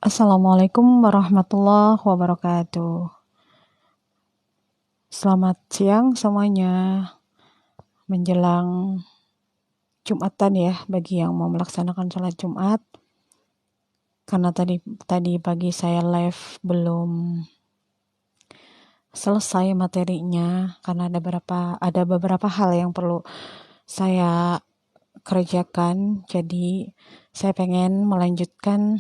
Assalamualaikum warahmatullahi wabarakatuh. Selamat siang semuanya. Menjelang Jumatan ya bagi yang mau melaksanakan sholat Jumat. Karena tadi pagi saya live belum selesai materinya karena ada beberapa hal yang perlu saya kerjakan. Jadi saya pengen melanjutkan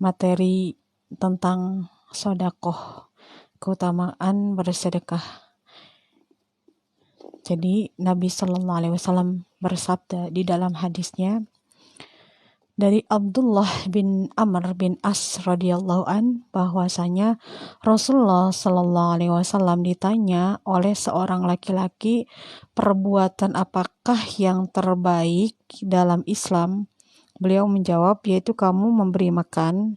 materi tentang sodakoh, keutamaan bersedekah. Jadi Nabi Shallallahu Alaihi Wasallam bersabda di dalam hadisnya dari Abdullah bin Amr bin As radhiyallahu an bahwasanya Rasulullah Shallallahu Alaihi Wasallam ditanya oleh seorang laki-laki, perbuatan apakah yang terbaik dalam Islam? Beliau menjawab, yaitu kamu memberi makan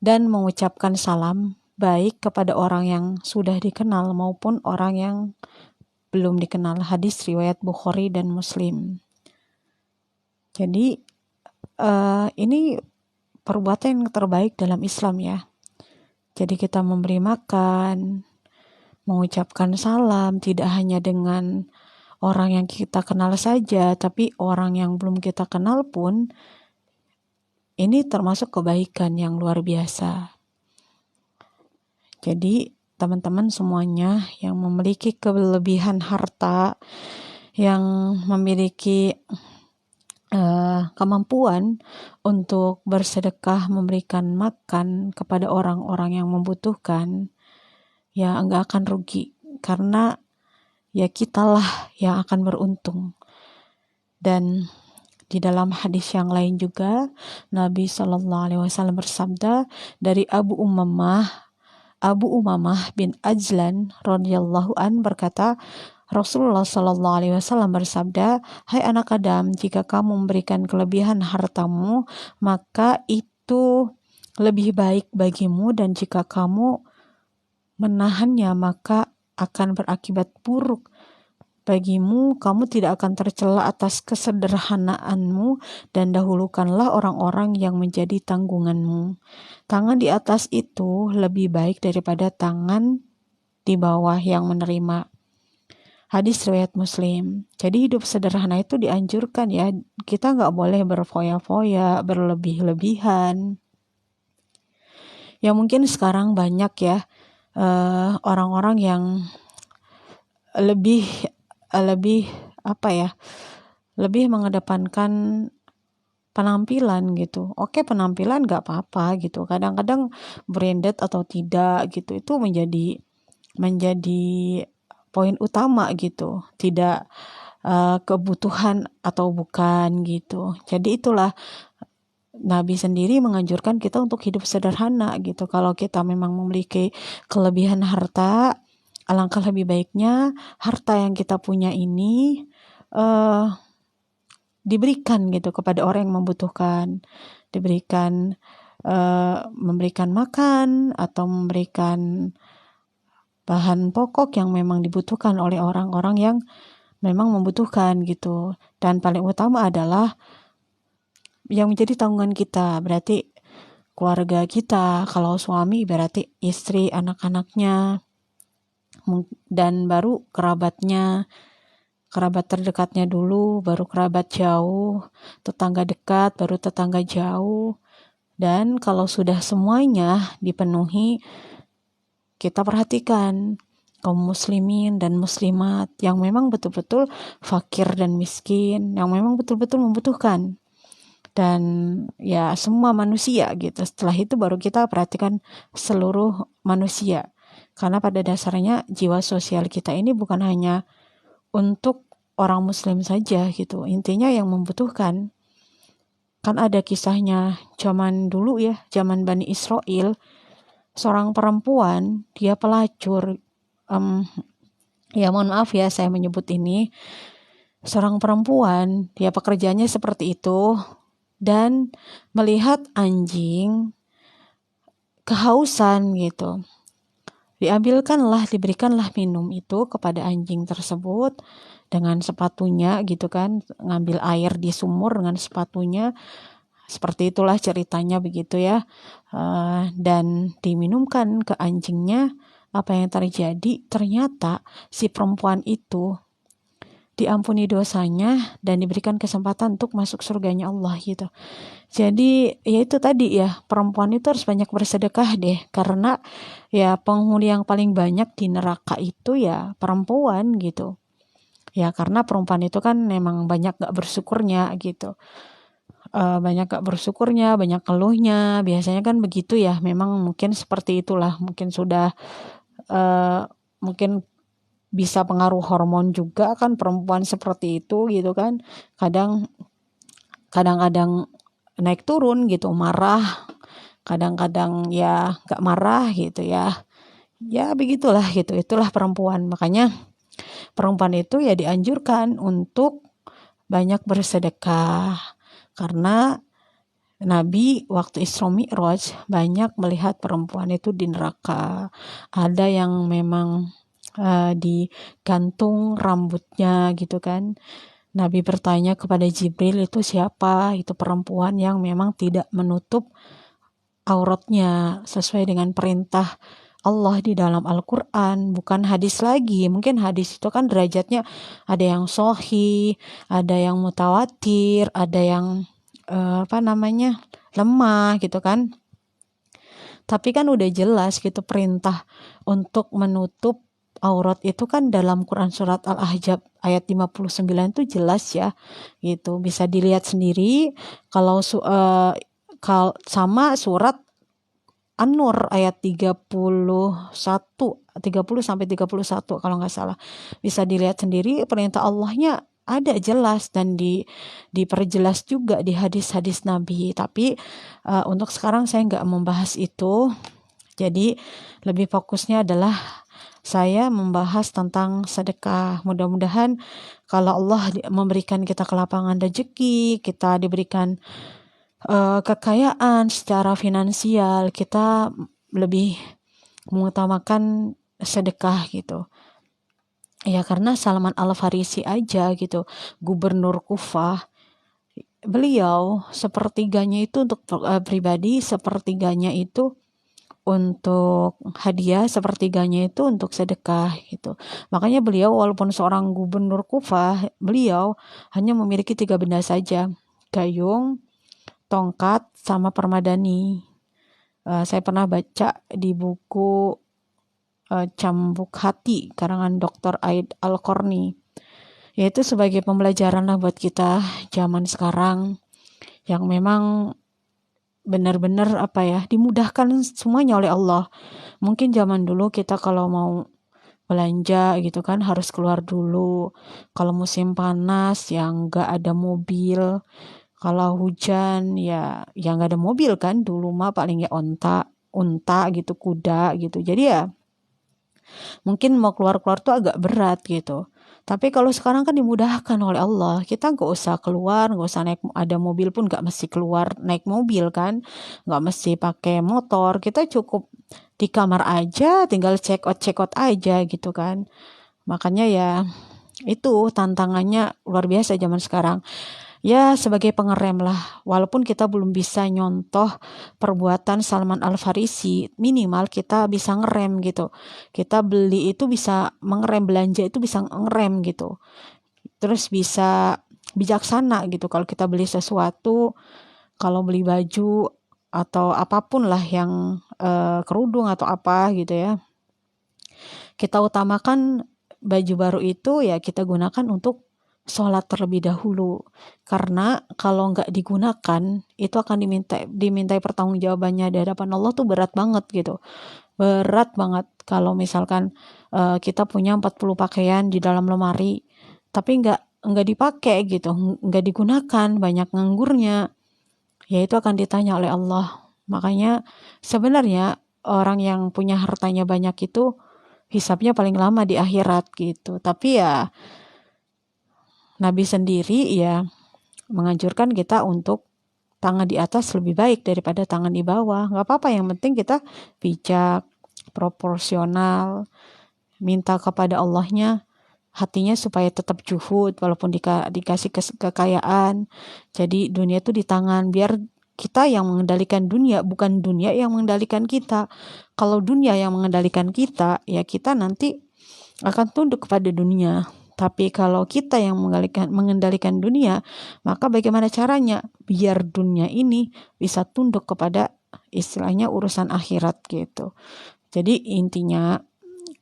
dan mengucapkan salam baik kepada orang yang sudah dikenal maupun orang yang belum dikenal. Hadis riwayat Bukhari dan Muslim. Jadi ini perbuatan yang terbaik dalam Islam ya. Jadi kita memberi makan, mengucapkan salam tidak hanya dengan orang yang kita kenal saja, tapi orang yang belum kita kenal pun ini termasuk kebaikan yang luar biasa. Jadi teman-teman semuanya yang memiliki kelebihan harta, yang memiliki kemampuan untuk bersedekah, memberikan makan kepada orang-orang yang membutuhkan, ya enggak akan rugi, karena ya kitalah yang akan beruntung. Dan di dalam hadis yang lain juga Nabi Shallallahu Alaihi Wasallam bersabda dari Abu Umamah bin Ajlan radhiyallahu an berkata, Rasulullah Shallallahu Alaihi Wasallam bersabda, hai anak Adam, jika kamu memberikan kelebihan hartamu, maka itu lebih baik bagimu, dan jika kamu menahannya, maka akan berakibat buruk bagimu. Kamu tidak akan tercela atas kesederhanaanmu, dan dahulukanlah orang-orang yang menjadi tanggunganmu. Tangan di atas itu lebih baik daripada tangan di bawah yang menerima. Hadis riwayat Muslim. Jadi hidup sederhana itu dianjurkan ya. Kita nggak boleh berfoya-foya, berlebih-lebihan. Ya mungkin sekarang banyak ya orang-orang yang lebih mengedepankan penampilan gitu. Oke, penampilan nggak apa-apa gitu. Kadang-kadang branded atau tidak gitu itu menjadi poin utama gitu, tidak kebutuhan atau bukan gitu. Jadi itulah Nabi sendiri menganjurkan kita untuk hidup sederhana gitu. Kalau kita memang memiliki kelebihan harta, alangkah lebih baiknya harta yang kita punya ini diberikan gitu kepada orang yang membutuhkan, diberikan memberikan makan atau memberikan bahan pokok yang memang dibutuhkan oleh orang-orang yang memang membutuhkan gitu. Dan paling utama adalah yang menjadi tanggungan kita, berarti keluarga kita. Kalau suami berarti istri, anak-anaknya, dan baru kerabatnya, kerabat terdekatnya dulu, baru kerabat jauh, tetangga dekat, baru tetangga jauh. Dan kalau sudah semuanya dipenuhi, kita perhatikan kaum muslimin dan muslimat yang memang betul-betul fakir dan miskin, yang memang betul-betul membutuhkan. Dan ya semua manusia gitu. Setelah itu baru kita perhatikan seluruh manusia. Karena pada dasarnya jiwa sosial kita ini bukan hanya untuk orang muslim saja gitu. Intinya yang membutuhkan. Kan ada kisahnya zaman dulu ya, zaman Bani Israel, seorang perempuan, dia pelacur. Ya mohon maaf ya saya menyebut ini. Seorang perempuan, dia pekerjaannya seperti itu, dan melihat anjing kehausan gitu. Diberikanlah minum itu kepada anjing tersebut dengan sepatunya gitu kan, ngambil air di sumur dengan sepatunya. Seperti itulah ceritanya begitu ya. Dan diminumkan ke anjingnya. Apa yang terjadi? Ternyata si perempuan itu diampuni dosanya dan diberikan kesempatan untuk masuk surganya Allah gitu. Jadi ya itu tadi ya, perempuan itu harus banyak bersedekah deh, karena ya penghuni yang paling banyak di neraka itu ya perempuan gitu. Ya karena perempuan itu kan memang banyak gak bersyukurnya gitu. Banyak gak bersyukurnya, banyak keluhnya, biasanya kan begitu ya. Memang mungkin seperti itulah, mungkin sudah mungkin bisa pengaruh hormon juga kan perempuan seperti itu gitu kan. Kadang-kadang naik turun gitu, marah, kadang-kadang ya gak marah gitu ya. Ya begitulah gitu, itulah perempuan. Makanya perempuan itu ya dianjurkan untuk banyak bersedekah. Karena Nabi waktu Isra Mi'raj banyak melihat perempuan itu di neraka. Ada yang memang digantung rambutnya gitu kan. Nabi bertanya kepada Jibril, itu siapa? Itu perempuan yang memang tidak menutup auratnya sesuai dengan perintah Allah di dalam Al-Quran, bukan hadis lagi. Mungkin hadis itu kan derajatnya ada yang sahih, ada yang mutawatir, ada yang lemah gitu kan. Tapi kan udah jelas gitu perintah untuk menutup aurat itu kan dalam Quran surat Al-Ahzab ayat 59 itu jelas ya gitu. Bisa dilihat sendiri kalau sama surat An-Nur ayat 30 sampai 31 kalau nggak salah. Bisa dilihat sendiri perintah Allahnya ada jelas dan diperjelas juga di hadis-hadis Nabi. Tapi untuk sekarang saya nggak membahas itu. Jadi lebih fokusnya adalah saya membahas tentang sedekah. Mudah-mudahan kalau Allah memberikan kita kelapangan rezeki, kita diberikan kekayaan secara finansial, kita lebih mengutamakan sedekah gitu. Ya karena Salman Al-Farisi aja gitu, gubernur Kufah, beliau sepertiganya itu untuk pribadi, sepertiganya itu untuk hadiah, sepertiganya itu untuk sedekah gitu. Makanya beliau walaupun seorang gubernur Kufah, beliau hanya memiliki 3 benda saja, gayung, tongkat, sama permadani. Saya pernah baca di buku Cambuk Hati karangan Dr. Aid Al-Qarni. Yaitu sebagai pembelajaran lah buat kita zaman sekarang yang memang benar-benar dimudahkan semuanya oleh Allah. Mungkin zaman dulu kita kalau mau belanja gitu kan harus keluar dulu. Kalau musim panas ya nggak ada mobil. Kalau hujan ya nggak ada mobil kan, dulu mah paling ya unta gitu, kuda gitu. Jadi ya mungkin mau keluar-keluar tuh agak berat gitu. Tapi kalau sekarang kan dimudahkan oleh Allah. Kita nggak usah keluar, nggak usah naik, ada mobil pun nggak mesti keluar naik mobil kan. Nggak mesti pakai motor. Kita cukup di kamar aja, tinggal check out aja gitu kan. Makanya ya itu tantangannya luar biasa zaman sekarang. Ya sebagai pengerem lah, walaupun kita belum bisa nyontoh perbuatan Salman Al-Farisi, minimal kita bisa ngerem gitu. Kita beli itu bisa mengerem, belanja itu bisa ngerem gitu. Terus bisa bijaksana gitu kalau kita beli sesuatu, kalau beli baju atau apapun lah yang kerudung atau apa gitu ya. Kita utamakan baju baru itu ya kita gunakan untuk sholat terlebih dahulu, karena kalau nggak digunakan itu akan dimintai pertanggungjawabannya di hadapan Allah tuh berat banget gitu, berat banget. Kalau misalkan kita punya 40 pakaian di dalam lemari tapi nggak dipakai gitu, nggak digunakan, banyak nganggurnya, ya itu akan ditanya oleh Allah. Makanya sebenarnya orang yang punya hartanya banyak itu hisabnya paling lama di akhirat gitu. Tapi ya Nabi sendiri ya menganjurkan kita untuk tangan di atas lebih baik daripada tangan di bawah. Gak apa-apa, yang penting kita bijak, proporsional, minta kepada Allahnya hatinya supaya tetap juhud walaupun dikasih kekayaan. Jadi dunia itu di tangan, biar kita yang mengendalikan dunia, bukan dunia yang mengendalikan kita. Kalau dunia yang mengendalikan kita, ya kita nanti akan tunduk kepada dunia. Tapi kalau kita yang mengendalikan dunia, maka bagaimana caranya biar dunia ini bisa tunduk kepada istilahnya urusan akhirat gitu. Jadi intinya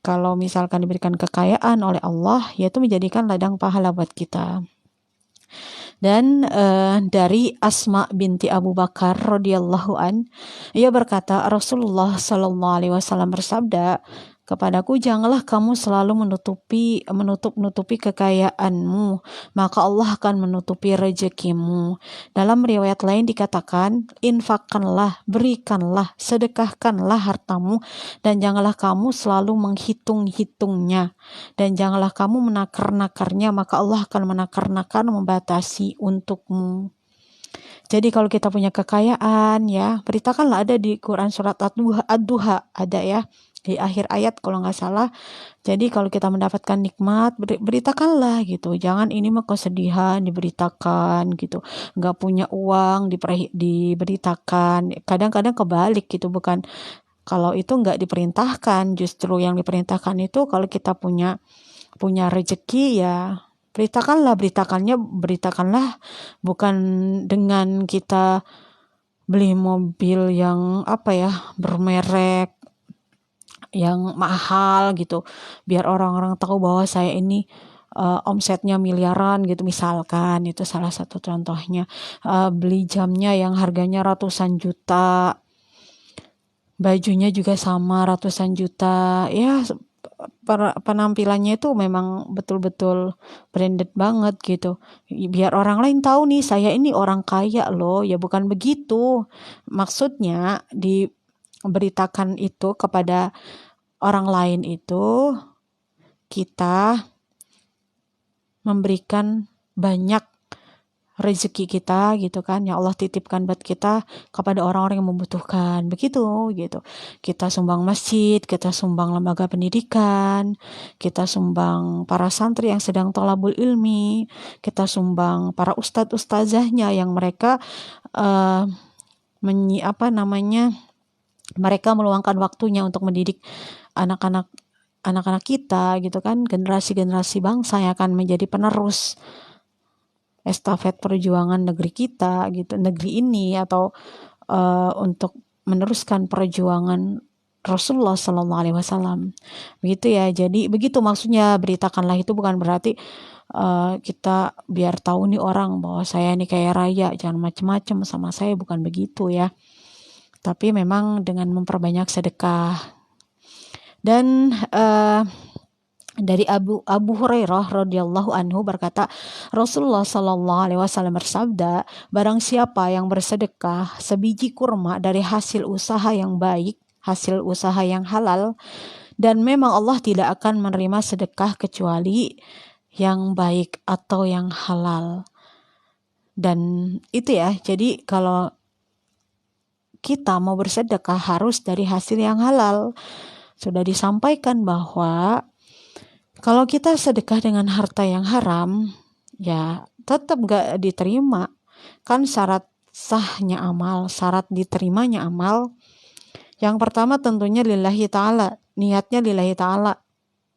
kalau misalkan diberikan kekayaan oleh Allah, yaitu menjadikan ladang pahala buat kita. Dan dari Asma binti Abu Bakar radhiyallahu an, ia berkata, Rasulullah sallallahu alaihi wasallam bersabda kepadaku, janganlah kamu selalu menutup-nutupi kekayaanmu, maka Allah akan menutupi rezekimu. Dalam riwayat lain dikatakan, infakkanlah, berikanlah, sedekahkanlah hartamu, dan janganlah kamu selalu menghitung-hitungnya, dan janganlah kamu menakar-nakarnya, maka Allah akan menakar-nakar, membatasi untukmu. Jadi kalau kita punya kekayaan, ya beritakanlah, ada di Quran surat Ad-Duha, ada ya di akhir ayat kalau nggak salah. Jadi kalau kita mendapatkan nikmat, beritakanlah gitu. Jangan ini mah kesedihan diberitakan gitu. Nggak punya uang diberitakan. Kadang-kadang kebalik gitu, bukan. Kalau itu nggak diperintahkan, justru yang diperintahkan itu kalau kita punya rezeki, ya beritakanlah bukan dengan kita beli mobil yang bermerek, yang mahal gitu, biar orang-orang tahu bahwa saya ini omsetnya miliaran gitu misalkan. Itu salah satu contohnya. Beli jamnya yang harganya ratusan juta, bajunya juga sama ratusan juta, ya penampilannya itu memang betul-betul branded banget gitu, biar orang lain tahu nih saya ini orang kaya loh. Ya bukan begitu maksudnya. Diberitakan itu kepada orang lain itu kita memberikan banyak rezeki kita gitu kan, ya Allah titipkan buat kita kepada orang-orang yang membutuhkan, begitu gitu. Kita sumbang masjid, kita sumbang lembaga pendidikan, kita sumbang para santri yang sedang thalabul ilmi, kita sumbang para ustadz-ustazahnya yang mereka mereka meluangkan waktunya untuk mendidik anak-anak kita gitu kan, generasi-generasi bangsa yang akan menjadi penerus estafet perjuangan negeri kita gitu, negeri ini, atau untuk meneruskan perjuangan Rasulullah Sallallahu Alaihi Wasallam, begitu ya. Jadi begitu maksudnya, beritakanlah itu bukan berarti kita biar tahu nih orang bahwa saya ini kaya raya, jangan macam-macam sama saya, bukan begitu ya. Tapi memang dengan memperbanyak sedekah. Dan dari Abu Hurairah radhiyallahu anhu berkata, Rasulullah sallallahu alaihi wasallam bersabda, barang siapa yang bersedekah sebiji kurma dari hasil usaha yang baik, hasil usaha yang halal, dan memang Allah tidak akan menerima sedekah kecuali yang baik atau yang halal. Dan itu ya, jadi kalau kita mau bersedekah harus dari hasil yang halal. Sudah disampaikan bahwa kalau kita sedekah dengan harta yang haram, ya tetap gak diterima. Kan syarat sahnya amal, syarat diterimanya amal, yang pertama tentunya lillahi ta'ala, niatnya lillahi ta'ala.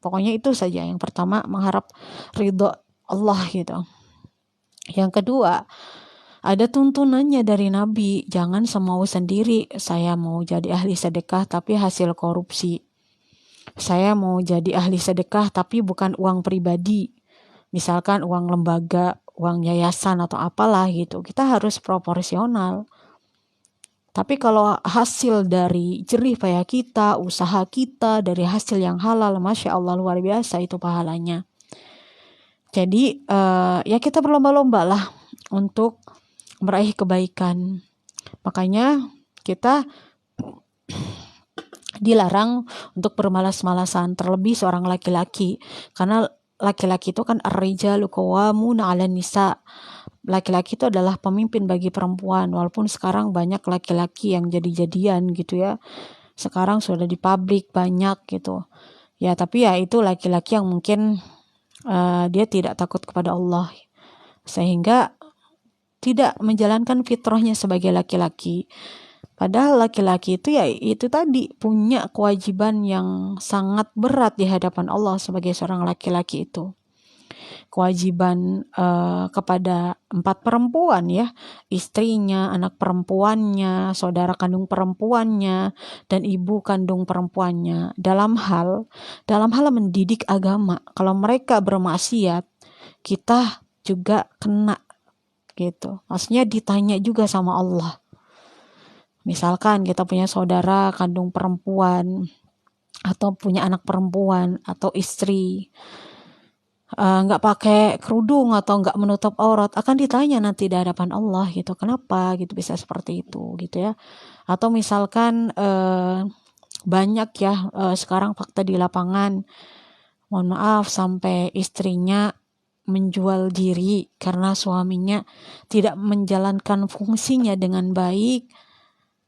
Pokoknya itu saja. Yang pertama mengharap ridho Allah gitu. Yang kedua, ada tuntunannya dari Nabi, jangan semau sendiri. Saya mau jadi ahli sedekah tapi hasil korupsi. Saya mau jadi ahli sedekah tapi bukan uang pribadi, misalkan uang lembaga, uang yayasan atau apalah gitu. Kita harus proporsional. Tapi kalau hasil dari jerih payah kita, usaha kita, dari hasil yang halal, Masya Allah luar biasa itu pahalanya. Jadi ya kita berlomba-lomba lah untuk meraih kebaikan. Makanya kita dilarang untuk bermalas-malasan, terlebih seorang laki-laki, karena laki-laki itu kan ar-rijalu qawwamuna 'alan nisa. Laki-laki itu adalah pemimpin bagi perempuan, walaupun sekarang banyak laki-laki yang jadi-jadian gitu ya. Sekarang sudah di publik banyak gitu. Ya, tapi ya itu laki-laki yang mungkin dia tidak takut kepada Allah, sehingga tidak menjalankan fitrahnya sebagai laki-laki. Padahal laki-laki itu ya itu tadi punya kewajiban yang sangat berat di hadapan Allah sebagai seorang laki-laki itu. Kewajiban kepada 4 perempuan ya, istrinya, anak perempuannya, saudara kandung perempuannya, dan ibu kandung perempuannya. Dalam hal mendidik agama, kalau mereka bermaksiat, kita juga kena gitu. Maksudnya ditanya juga sama Allah. Misalkan kita punya saudara kandung perempuan atau punya anak perempuan atau istri nggak pakai kerudung atau nggak menutup aurat, akan ditanya nanti di hadapan Allah gitu, kenapa gitu bisa seperti itu gitu ya. Atau misalkan banyak ya sekarang fakta di lapangan, mohon maaf sampai istrinya menjual diri karena suaminya tidak menjalankan fungsinya dengan baik,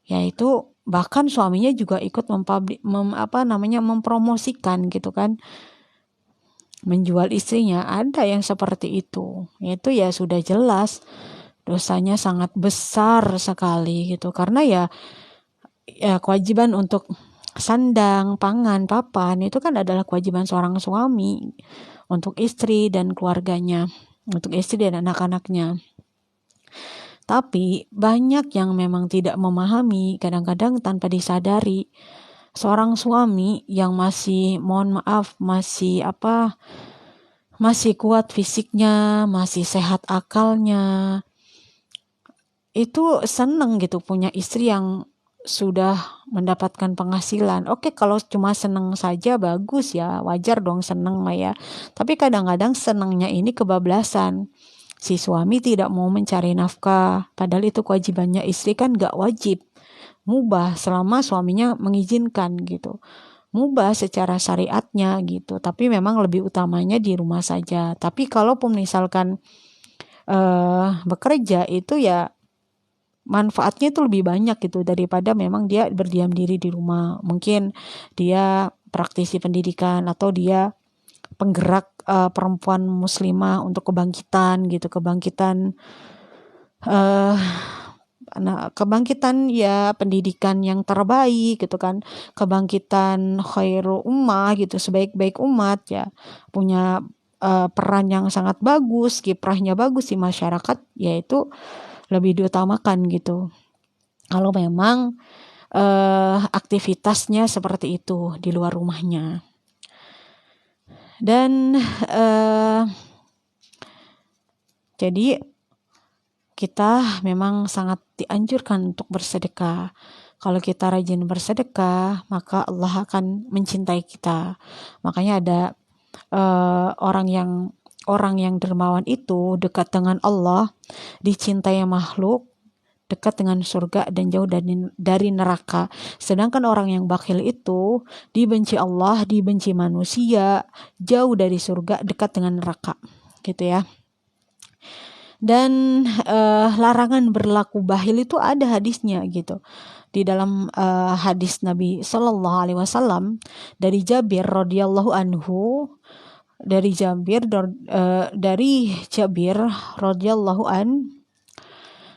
yaitu bahkan suaminya juga ikut mempromosikan gitu kan, menjual istrinya. Ada yang seperti itu ya sudah jelas dosanya sangat besar sekali gitu, karena ya kewajiban untuk sandang, pangan, papan itu kan adalah kewajiban seorang suami untuk istri dan keluarganya, untuk istri dan anak-anaknya. Tapi banyak yang memang tidak memahami, kadang-kadang tanpa disadari, seorang suami yang masih, mohon maaf, masih kuat fisiknya, masih sehat akalnya, itu seneng gitu punya istri yang sudah mendapatkan penghasilan. Oke, kalau cuma seneng saja bagus ya, wajar dong seneng mah ya. Tapi kadang-kadang senengnya ini kebablasan. Si suami tidak mau mencari nafkah, padahal itu kewajibannya. Istri kan gak wajib, mubah selama suaminya mengizinkan gitu. Mubah secara syariatnya gitu, tapi memang lebih utamanya di rumah saja. Tapi kalaupun misalkan bekerja itu ya manfaatnya itu lebih banyak gitu daripada memang dia berdiam diri di rumah. Mungkin dia praktisi pendidikan atau dia penggerak perempuan muslimah untuk kebangkitan gitu, kebangkitan ya pendidikan yang terbaik gitu kan, kebangkitan khairu ummah gitu, sebaik-baik umat ya, punya peran yang sangat bagus, kiprahnya bagus di masyarakat, yaitu lebih diutamakan gitu. Kalau memang aktivitasnya seperti itu di luar rumahnya. Dan jadi kita memang sangat dianjurkan untuk bersedekah. Kalau kita rajin bersedekah, maka Allah akan mencintai kita. Makanya ada orang yang dermawan itu dekat dengan Allah, dicintai makhluk, dekat dengan surga dan jauh dari neraka. Sedangkan orang yang bakhil itu dibenci Allah, dibenci manusia, jauh dari surga, dekat dengan neraka. Gitu ya. Dan larangan berlaku bakhil itu ada hadisnya gitu. Di dalam hadis Nabi Shallallahu Alaihi Wasallam dari Jabir radhiyallahu anhu, dari Jabir radhiyallahu an,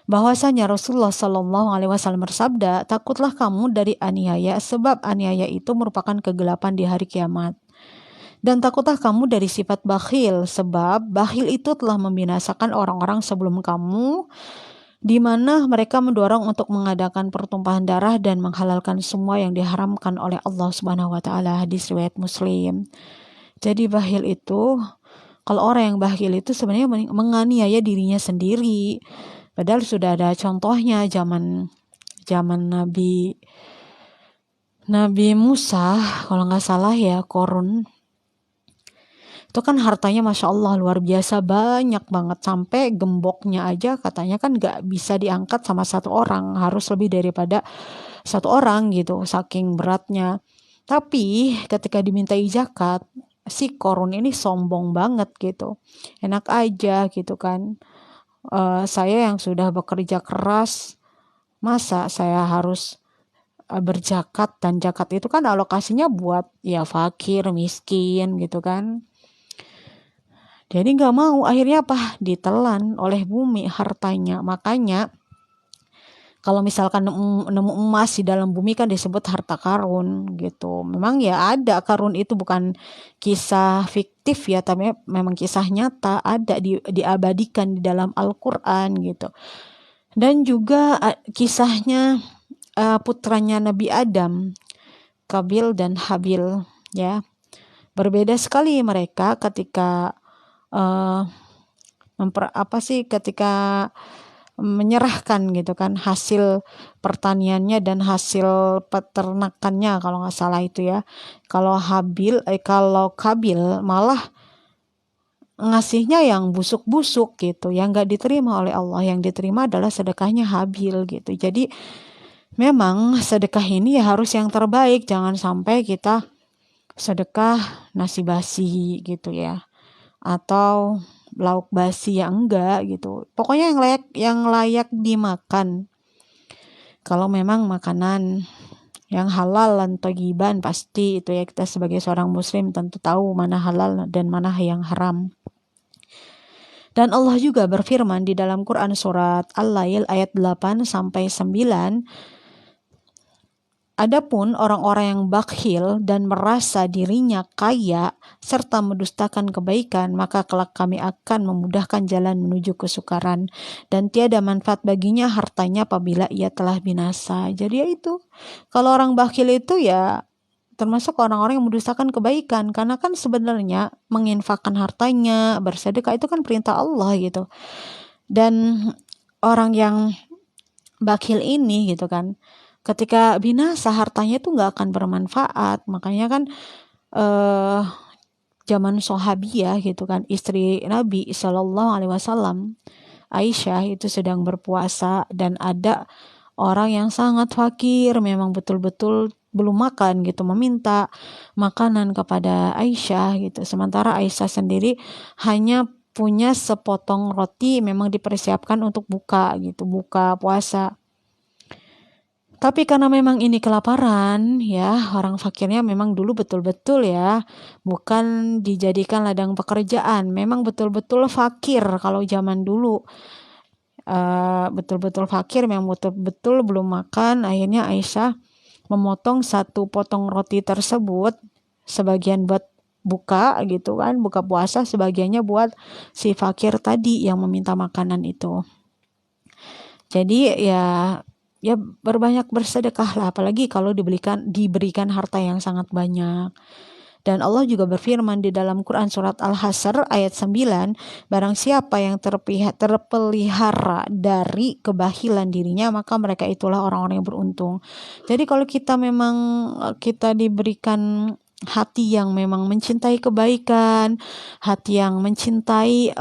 bahwasanya Rasulullah Shallallahu Alaihi Wasallam bersabda, takutlah kamu dari aniaya, sebab aniaya itu merupakan kegelapan di hari kiamat. Dan takutlah kamu dari sifat bakhil, sebab bakhil itu telah membinasakan orang-orang sebelum kamu, di mana mereka mendorong untuk mengadakan pertumpahan darah dan menghalalkan semua yang diharamkan oleh Allah Subhanahu wa taala. Hadis riwayat Muslim. Jadi bakhil itu, kalau orang yang bakhil itu sebenarnya menganiaya dirinya sendiri. Padahal sudah ada contohnya zaman Nabi Musa, kalau nggak salah ya, Korun. Itu kan hartanya Masya Allah luar biasa banyak banget, sampai gemboknya aja katanya kan gak bisa diangkat sama satu orang, harus lebih daripada satu orang gitu, saking beratnya. Tapi ketika dimintai zakat, si Korun ini sombong banget gitu, enak aja gitu kan, saya yang sudah bekerja keras, masa saya harus berzakat, dan zakat itu kan alokasinya buat ya fakir, miskin gitu kan. Jadi nggak mau, akhirnya apa? Ditelan oleh bumi hartanya. Makanya kalau misalkan nemu emas di dalam bumi kan disebut harta karun gitu. Memang ya ada, karun itu bukan kisah fiktif ya, tapi memang kisah nyata, ada diabadikan di dalam Al-Qur'an gitu. Dan juga kisahnya putranya Nabi Adam, Kabil dan Habil ya. Berbeda sekali mereka ketika ketika menyerahkan gitu kan hasil pertaniannya dan hasil peternakannya, kalau nggak salah itu ya. Kalau Kabil malah ngasihnya yang busuk-busuk gitu, yang nggak diterima oleh Allah. Yang diterima adalah sedekahnya Habil gitu. Jadi memang sedekah ini ya harus yang terbaik, jangan sampai kita sedekah nasi basi gitu ya, atau lauk basi, ya enggak gitu. Pokoknya yang layak dimakan. Kalau memang makanan yang halal dan thayyiban, pasti itu ya, kita sebagai seorang muslim tentu tahu mana halal dan mana yang haram. Dan Allah juga berfirman di dalam Quran surat Al-Lail ayat 8 sampai 9, adapun orang-orang yang bakhil dan merasa dirinya kaya serta mendustakan kebaikan, maka kelak kami akan memudahkan jalan menuju kesukaran dan tiada manfaat baginya hartanya apabila ia telah binasa. Jadi ya itu, kalau orang bakhil itu ya termasuk orang-orang yang mendustakan kebaikan, karena kan sebenarnya menginfakkan hartanya, bersedekah itu kan perintah Allah gitu. Dan orang yang bakhil ini gitu kan, ketika binasa hartanya itu nggak akan bermanfaat. Makanya kan zaman Sahabiyah gitu kan, istri Nabi Shallallahu Alaihi Wasallam, Aisyah itu sedang berpuasa dan ada orang yang sangat fakir, memang betul-betul belum makan gitu, meminta makanan kepada Aisyah gitu. Sementara Aisyah sendiri hanya punya sepotong roti, memang dipersiapkan untuk buka gitu, buka puasa. Tapi karena memang ini kelaparan ya, orang fakirnya memang dulu betul-betul ya, bukan dijadikan ladang pekerjaan, memang betul-betul fakir kalau zaman dulu. Betul-betul fakir, memang betul-betul belum makan. Akhirnya Aisyah memotong satu potong roti tersebut, sebagian buat buka gitu kan, buka puasa, sebagiannya buat si fakir tadi yang meminta makanan itu. Jadi ya berbanyak bersedekah lah, apalagi kalau diberikan harta yang sangat banyak. Dan Allah juga berfirman di dalam Quran surat Al-Hasr ayat 9, barang siapa yang terpelihara dari kebahilan dirinya, maka mereka itulah orang-orang yang beruntung. Jadi kalau kita diberikan hati yang memang mencintai kebaikan, hati yang mencintai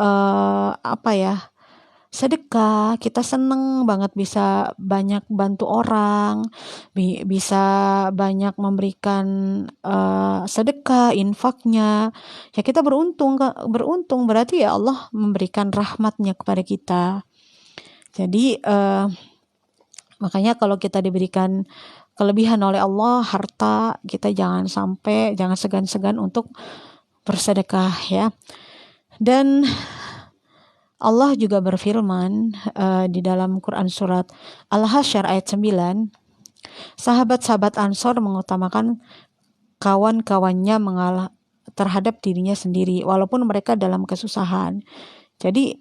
sedekah, kita seneng banget bisa banyak bantu orang, bisa banyak memberikan sedekah, infaknya, ya kita beruntung berarti ya Allah memberikan rahmatnya kepada kita. Jadi makanya kalau kita diberikan kelebihan oleh Allah harta, kita jangan segan-segan untuk bersedekah ya. Dan Allah juga berfirman di dalam Quran surat Al-Hasyr ayat 9, sahabat-sahabat Ansor mengutamakan kawan-kawannya terhadap dirinya sendiri walaupun mereka dalam kesusahan. Jadi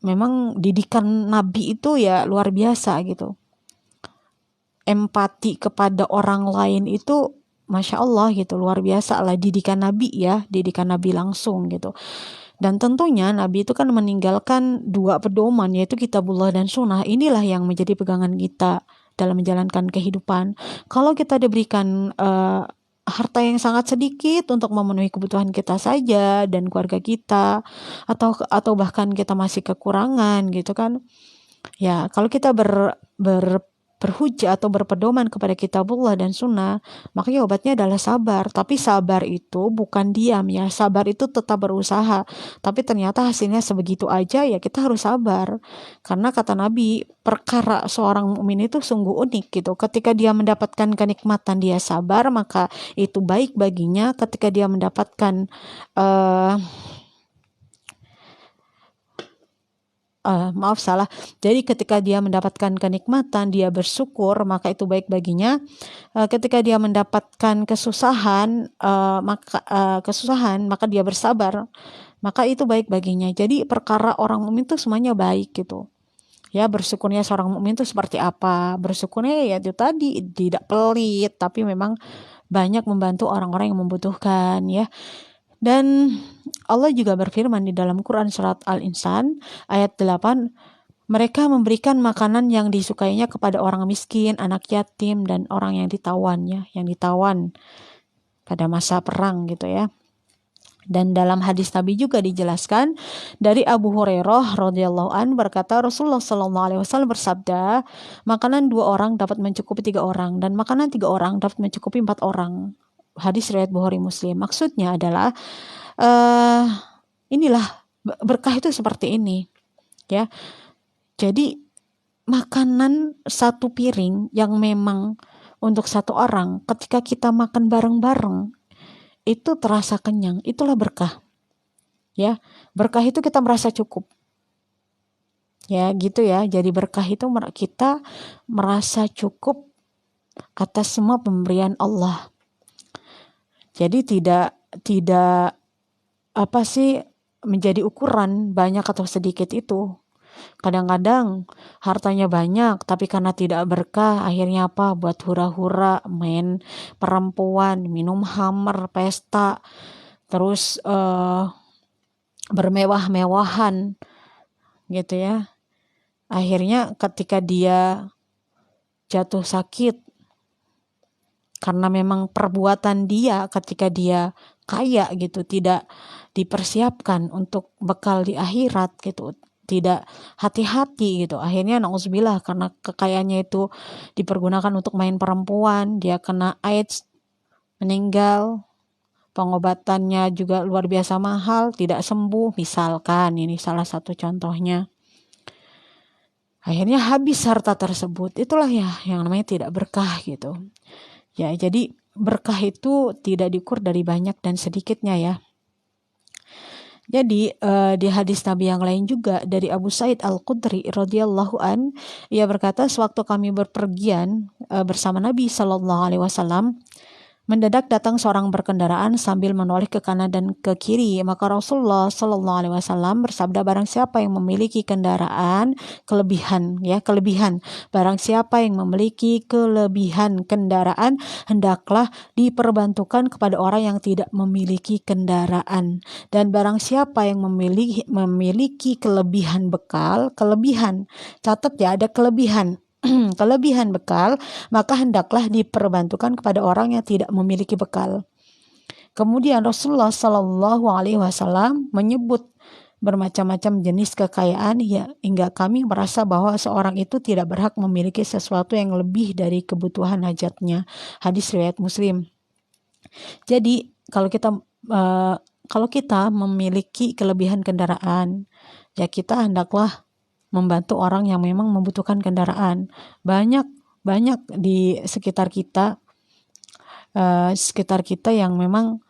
memang didikan Nabi itu ya luar biasa gitu. Empati kepada orang lain itu Masya Allah gitu, luar biasa lah didikan Nabi ya, didikan Nabi langsung gitu. Dan tentunya Nabi itu kan meninggalkan 2 pedoman, yaitu kitabullah dan sunnah. Inilah yang menjadi pegangan kita dalam menjalankan kehidupan. Kalau kita diberikan harta yang sangat sedikit untuk memenuhi kebutuhan kita saja dan keluarga kita, atau bahkan kita masih kekurangan gitu kan. Ya, kalau kita berhujjah atau berpedoman kepada kitabullah dan sunnah, makanya obatnya adalah sabar. Tapi sabar itu bukan diam ya, sabar itu tetap berusaha. Tapi ternyata hasilnya sebegitu aja, ya kita harus sabar. Karena kata Nabi, perkara seorang mukmin itu sungguh unik gitu. Ketika dia mendapatkan kenikmatan dia sabar, maka itu baik baginya. Ketika dia mendapatkan maaf salah. Jadi ketika dia mendapatkan kenikmatan, dia bersyukur, maka itu baik baginya. Ketika dia mendapatkan kesusahan, maka dia bersabar, maka itu baik baginya. Jadi perkara orang mukmin itu semuanya baik gitu. Ya, bersyukurnya seorang mukmin itu seperti apa? Bersyukurnya ya itu tadi, tidak pelit, tapi memang banyak membantu orang-orang yang membutuhkan ya. Dan Allah juga berfirman di dalam Quran surat Al-Insan ayat 8, mereka memberikan makanan yang disukainya kepada orang miskin, anak yatim, dan orang yang ditawan ya, yang ditawan pada masa perang gitu ya. Dan dalam hadis Nabi juga dijelaskan dari Abu Hurairah radhiyallahu an berkata, Rasulullah sallallahu alaihi wasallam bersabda, makanan 2 orang dapat mencukupi 3 orang dan makanan 3 orang dapat mencukupi 4 orang. Hadis riwayat Bukhari Muslim. Maksudnya adalah inilah berkah itu seperti ini ya. Jadi makanan 1 piring yang memang untuk 1 orang, ketika kita makan bareng-bareng itu terasa kenyang, itulah berkah ya. Berkah itu kita merasa cukup ya, gitu ya. Jadi berkah itu kita merasa cukup atas semua pemberian Allah. Jadi tidak menjadi ukuran banyak atau sedikit itu. Kadang-kadang hartanya banyak, tapi karena tidak berkah, akhirnya apa? Buat hura-hura, main perempuan, minum khamr, pesta, terus bermewah-mewahan, gitu ya. Akhirnya ketika dia jatuh sakit, karena memang perbuatan dia ketika dia kaya gitu, tidak dipersiapkan untuk bekal di akhirat gitu, tidak hati-hati gitu, akhirnya na'udzubillah karena kekayaannya itu dipergunakan untuk main perempuan, dia kena AIDS, meninggal, pengobatannya juga luar biasa mahal, tidak sembuh misalkan, ini salah satu contohnya. Akhirnya habis harta tersebut, itulah ya yang namanya tidak berkah gitu. Ya, jadi berkah itu tidak diukur dari banyak dan sedikitnya ya. Jadi di hadis Nabi yang lain juga dari Abu Sa'id Al-Khudri radhiyallahu an, ia berkata sewaktu kami berpergian bersama Nabi sallallahu alaihi wasallam, mendadak datang seorang berkendaraan sambil menoleh ke kanan dan ke kiri. Maka Rasulullah sallallahu alaihi wasallam bersabda, barang siapa yang memiliki kendaraan kelebihan. Barang siapa yang memiliki kelebihan kendaraan, hendaklah diperbantukan kepada orang yang tidak memiliki kendaraan. Dan barang siapa yang memiliki kelebihan bekal, catat ya, ada kelebihan bekal, maka hendaklah diperbantukan kepada orang yang tidak memiliki bekal. Kemudian Rasulullah Shallallahu Alaihi Wasallam menyebut bermacam-macam jenis kekayaan ya, hingga kami merasa bahwa seorang itu tidak berhak memiliki sesuatu yang lebih dari kebutuhan hajatnya. Hadis riwayat Muslim. Jadi kalau kita memiliki kelebihan kendaraan, ya kita hendaklah membantu orang yang memang membutuhkan kendaraan. Banyak di sekitar kita yang memang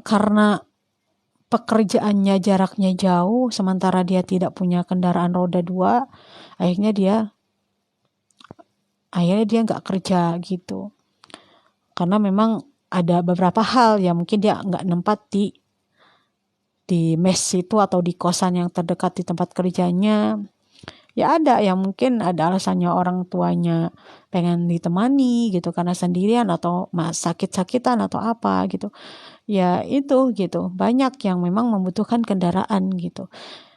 karena pekerjaannya jaraknya jauh, sementara dia tidak punya kendaraan roda 2, akhirnya dia nggak kerja gitu. Karena memang ada beberapa hal yang mungkin dia nggak nempat di mes itu atau di kosan yang terdekat di tempat kerjanya. Ya ada yang mungkin ada alasannya orang tuanya pengen ditemani gitu karena sendirian atau sakit-sakitan atau apa gitu. Ya itu gitu. Banyak yang memang membutuhkan kendaraan gitu.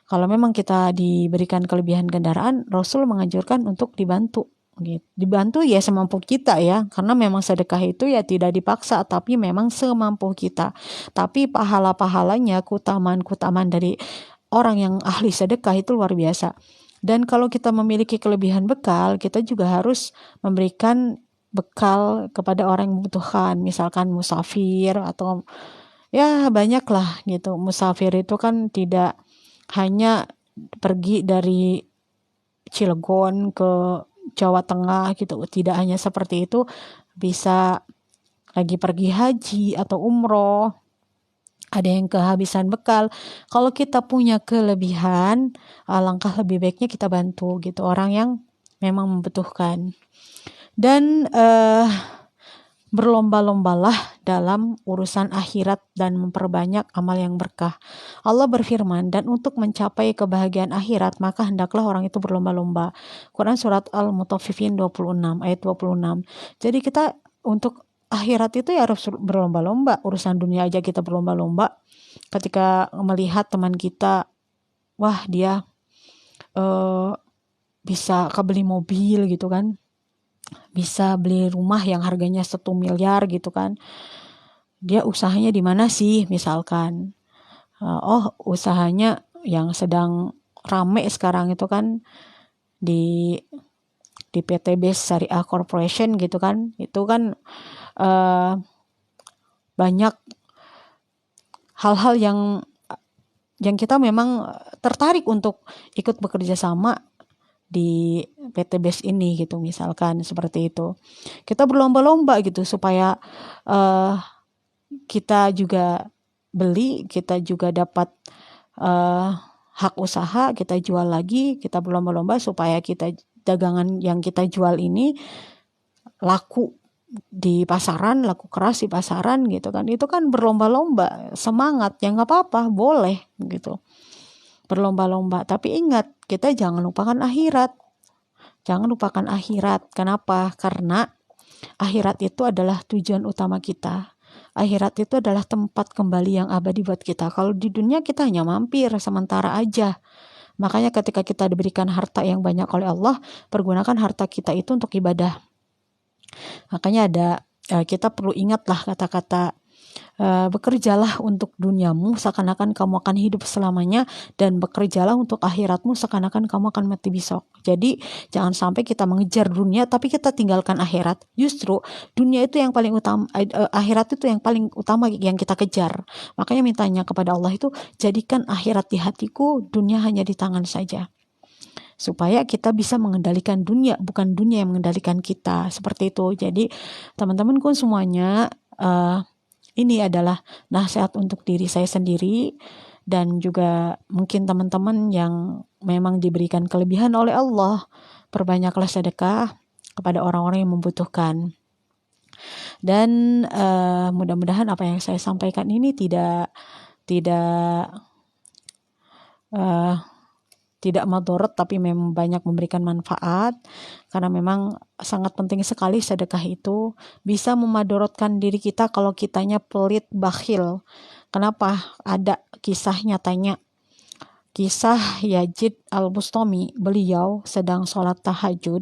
Kalau memang kita diberikan kelebihan kendaraan, Rasul menganjurkan untuk dibantu. Gitu. Dibantu ya semampu kita ya, karena memang sedekah itu ya tidak dipaksa, tapi memang semampu kita. Tapi pahala-pahalanya, keutamaan dari orang yang ahli sedekah itu luar biasa. Dan kalau kita memiliki kelebihan bekal, kita juga harus memberikan bekal kepada orang yang membutuhkan, misalkan musafir atau ya banyak lah gitu. Musafir itu kan tidak hanya pergi dari Cilegon ke Jawa Tengah gitu, tidak hanya seperti itu, bisa lagi pergi haji atau umroh ada yang kehabisan bekal. Kalau kita punya kelebihan, alangkah lebih baiknya kita bantu gitu orang yang memang membutuhkan. Dan berlomba-lombalah dalam urusan akhirat dan memperbanyak amal yang berkah. Allah berfirman, dan untuk mencapai kebahagiaan akhirat, maka hendaklah orang itu berlomba-lomba. Quran Surat Al-Mutaffifin 26, ayat 26. Jadi kita untuk akhirat itu ya harus berlomba-lomba. Urusan dunia aja kita berlomba-lomba. Ketika melihat teman kita, wah dia bisa kebeli mobil gitu kan, bisa beli rumah yang harganya 1 miliar gitu kan, dia usahanya di mana sih misalkan, usahanya yang sedang rame sekarang itu kan di PT Base Syariah Corporation gitu kan, itu kan banyak hal-hal yang kita memang tertarik untuk ikut bekerja sama di PT Base ini gitu, misalkan seperti itu. Kita berlomba-lomba gitu supaya kita juga beli, kita juga dapat hak usaha, kita jual lagi, kita berlomba-lomba supaya kita dagangan yang kita jual ini laku di pasaran, laku keras di pasaran gitu kan. Itu kan berlomba-lomba, semangat, ya nggak apa-apa, boleh gitu. Berlomba-lomba, tapi ingat, kita jangan lupakan akhirat. Jangan lupakan akhirat. Kenapa? Karena akhirat itu adalah tujuan utama kita. Akhirat itu adalah tempat kembali yang abadi buat kita. Kalau di dunia kita hanya mampir sementara aja. Makanya ketika kita diberikan harta yang banyak oleh Allah, pergunakan harta kita itu untuk ibadah. Makanya kita perlu ingatlah kata-kata bekerjalah untuk duniamu seakan-akan kamu akan hidup selamanya, dan bekerjalah untuk akhiratmu seakan-akan kamu akan mati besok. Jadi jangan sampai kita mengejar dunia tapi kita tinggalkan akhirat. Justru dunia itu yang paling utama, akhirat itu yang paling utama yang kita kejar. Makanya mintanya kepada Allah itu, jadikan akhirat di hatiku, dunia hanya di tangan saja. Supaya kita bisa mengendalikan dunia, bukan dunia yang mengendalikan kita. Seperti itu. Jadi teman-temanku semuanya, ini adalah nasihat untuk diri saya sendiri dan juga mungkin teman-teman yang memang diberikan kelebihan oleh Allah. Perbanyaklah sedekah kepada orang-orang yang membutuhkan. Dan mudah-mudahan apa yang saya sampaikan ini tidak madorot, tapi memang banyak memberikan manfaat, karena memang sangat penting sekali sedekah itu. Bisa memadorotkan diri kita kalau kitanya pelit, bakhil. Kenapa? Ada kisah nyatanya, kisah Yazid Al-Bustami. Beliau sedang sholat tahajud.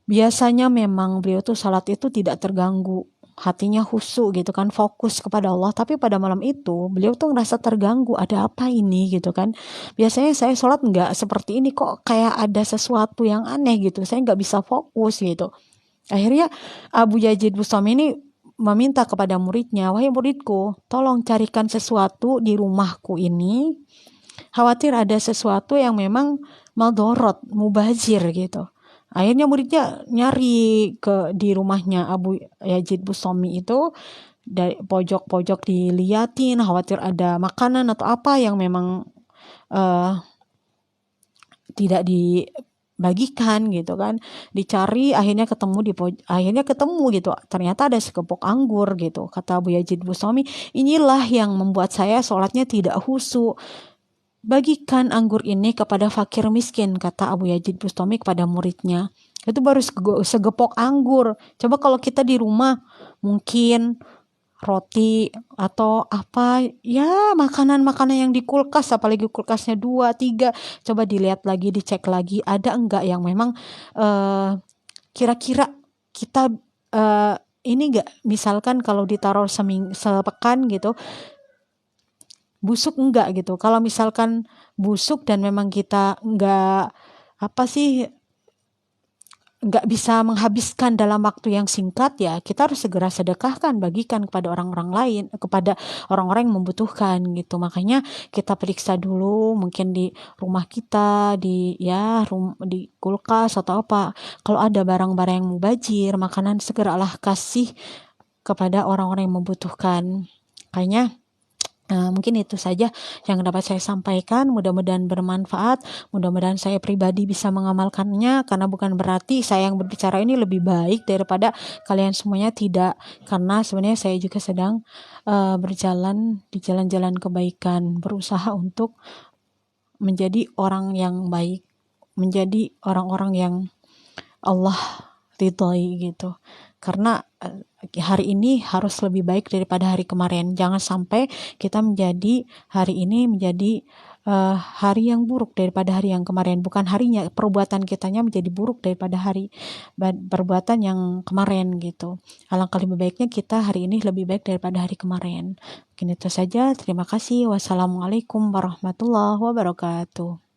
Biasanya memang beliau tuh sholat itu tidak terganggu, hatinya khusyuk gitu kan, fokus kepada Allah. Tapi pada malam itu beliau tuh ngerasa terganggu, ada apa ini gitu kan. Biasanya saya sholat nggak seperti ini, kok kayak ada sesuatu yang aneh gitu, saya nggak bisa fokus gitu. Akhirnya Abu Yazid Bustami ini meminta kepada muridnya, wahai muridku, tolong carikan sesuatu di rumahku ini, khawatir ada sesuatu yang memang maldorot, mubazir gitu. Akhirnya muridnya nyari di rumahnya Abu Yazid Bustami itu, dari pojok-pojok diliatin, khawatir ada makanan atau apa yang memang tidak dibagikan gitu kan. Dicari, akhirnya ketemu gitu. Ternyata ada sekepok anggur gitu. Kata Abu Yazid Bustami, inilah yang membuat saya sholatnya tidak khusyuk. Bagikan anggur ini kepada fakir miskin, kata Abu Yazid Bustami kepada muridnya. Itu baru segepok anggur. Coba kalau kita di rumah, mungkin roti atau apa, ya makanan-makanan yang di kulkas, apalagi kulkasnya 2, 3, coba dilihat lagi, dicek lagi, ada enggak yang memang kira-kira kita ini enggak, misalkan kalau ditaruh sepekan gitu, busuk enggak gitu. Kalau misalkan busuk dan memang kita enggak bisa menghabiskan dalam waktu yang singkat, ya kita harus segera sedekahkan, bagikan kepada orang-orang lain, kepada orang-orang yang membutuhkan gitu. Makanya kita periksa dulu mungkin di rumah kita, di kulkas atau apa, kalau ada barang-barang yang mubazir, makanan, segeralah kasih kepada orang-orang yang membutuhkan. Kayaknya Mungkin itu saja yang dapat saya sampaikan. Mudah-mudahan bermanfaat. Mudah-mudahan saya pribadi bisa mengamalkannya, karena bukan berarti saya yang berbicara ini lebih baik daripada kalian semuanya, tidak. Karena sebenarnya saya juga sedang berjalan di jalan-jalan kebaikan, berusaha untuk menjadi orang yang baik, menjadi orang-orang yang Allah ridhoi gitu. Karena hari ini harus lebih baik daripada hari kemarin. Jangan sampai kita menjadi hari ini menjadi hari yang buruk daripada hari yang kemarin. Bukan harinya, perbuatan kitanya menjadi buruk daripada hari perbuatan yang kemarin gitu. Alangkah lebih baiknya kita hari ini lebih baik daripada hari kemarin. Mungkin itu saja. Terima kasih. Wassalamualaikum warahmatullahi wabarakatuh.